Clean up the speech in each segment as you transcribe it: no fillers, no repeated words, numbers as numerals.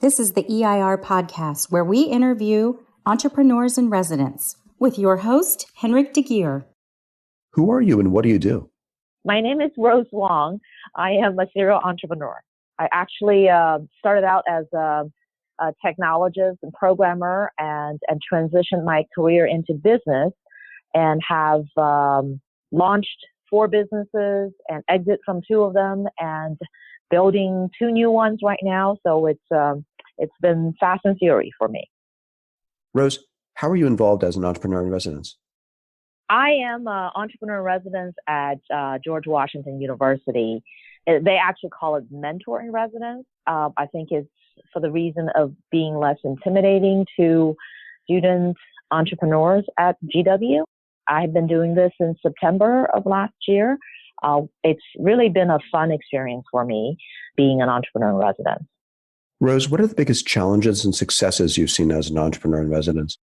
This is the EIR Podcast, where we interview entrepreneurs in residence with your host, Henrik de Geer. Who are you and what do you do? My name is Rose Wang. I am a serial entrepreneur. I actually started out as a technologist and programmer and transitioned my career into business and have launched 4 businesses and exit from 2 of them and building 2 new ones right now. So it's been fast and furious for me. Rose, how are you involved as an entrepreneur in residence? I am an entrepreneur in residence at George Washington University. They actually call it mentor in residence. I think it's for the reason of being less intimidating to student entrepreneurs at GW. I've been doing this since September of last year. It's really been a fun experience for me being an entrepreneur in residence. Rose, what are the biggest challenges and successes you've seen as an entrepreneur in residence?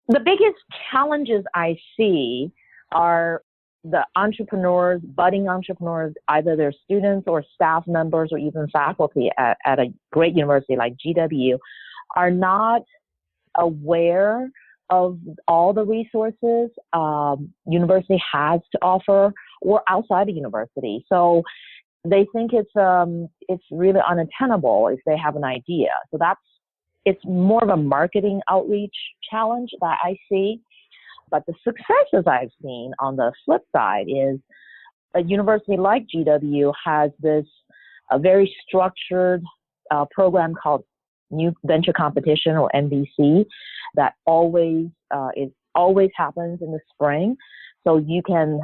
The biggest challenges I see are the entrepreneurs, budding entrepreneurs, either they're students or staff members or even faculty at a great university like GW, are not aware of all the resources university has to offer or outside the university. So they think it's really unattainable if they have an idea. So it's more of a marketing outreach challenge that I see. But the successes I've seen on the flip side is a university like GW has this very structured program called New Venture Competition, or NVC, that always happens in the spring. So you can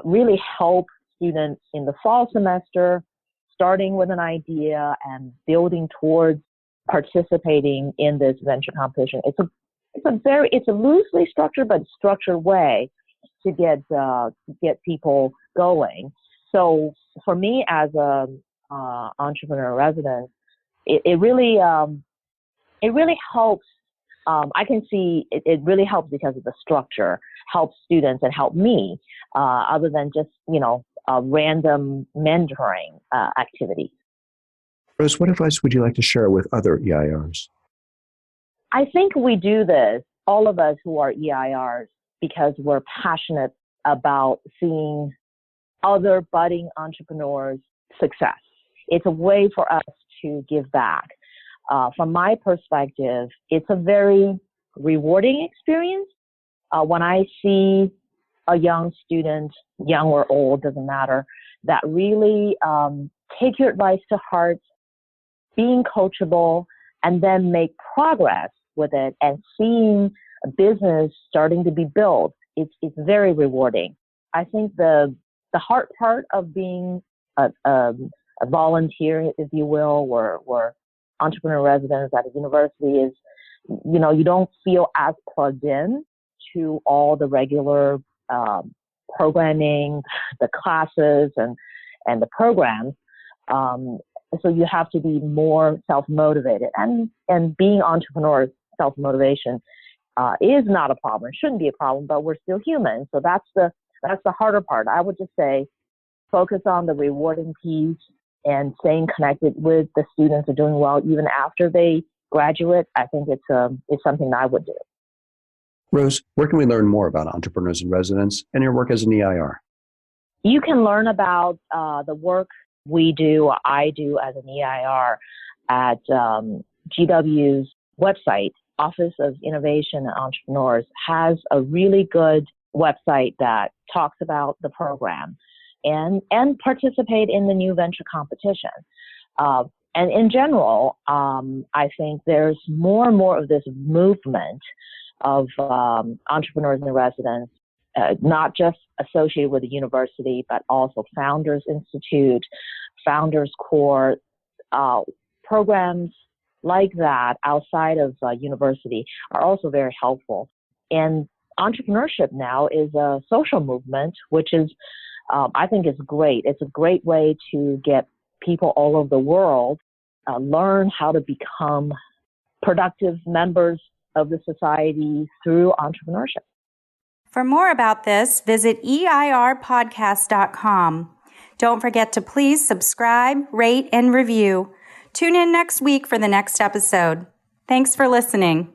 really help students in the fall semester, starting with an idea and building towards participating in this venture competition. It's a loosely structured but structured way to get people going. So for me as a entrepreneur resident, it really helps. I can see it really helps because of the structure, helps students and help me, other than just random mentoring activities. Rose, what advice would you like to share with other EIRs? I think we do this, all of us who are EIRs, because we're passionate about seeing other budding entrepreneurs' success. It's a way for us to give back. From my perspective, it's a very rewarding experience. When I see a young student, young or old, doesn't matter, that really take your advice to heart, being coachable, and then make progress with it and seeing a business starting to be built, it's very rewarding. I think the hard part of being a volunteer, if you will, or entrepreneur residence at a university is, you don't feel as plugged in to all the regular programming, the classes and the programs. So you have to be more self-motivated, and being entrepreneurs, self-motivation is not a problem. It shouldn't be a problem, but we're still human. So that's the harder part. I would just say focus on the rewarding piece and staying connected with the students who are doing well even after they graduate. I think it's something that I would do. Rose, where can we learn more about entrepreneurs in residence and your work as an EIR? You can learn about the work I do as an EIR at GW's website. Office of Innovation and Entrepreneurs has a really good website that talks about the program and participate in the new venture competition. And in general, I think there's more and more of this movement of entrepreneurs in residence, not just associated with the university, but also Founders Institute, Founders Corps, programs like that outside of university are also very helpful. And entrepreneurship now is a social movement, which is, I think is great. It's a great way to get people all over the world learn how to become productive members of the society through entrepreneurship. For more about this, visit EIRpodcast.com. Don't forget to please subscribe, rate, and review. Tune in next week for the next episode. Thanks for listening.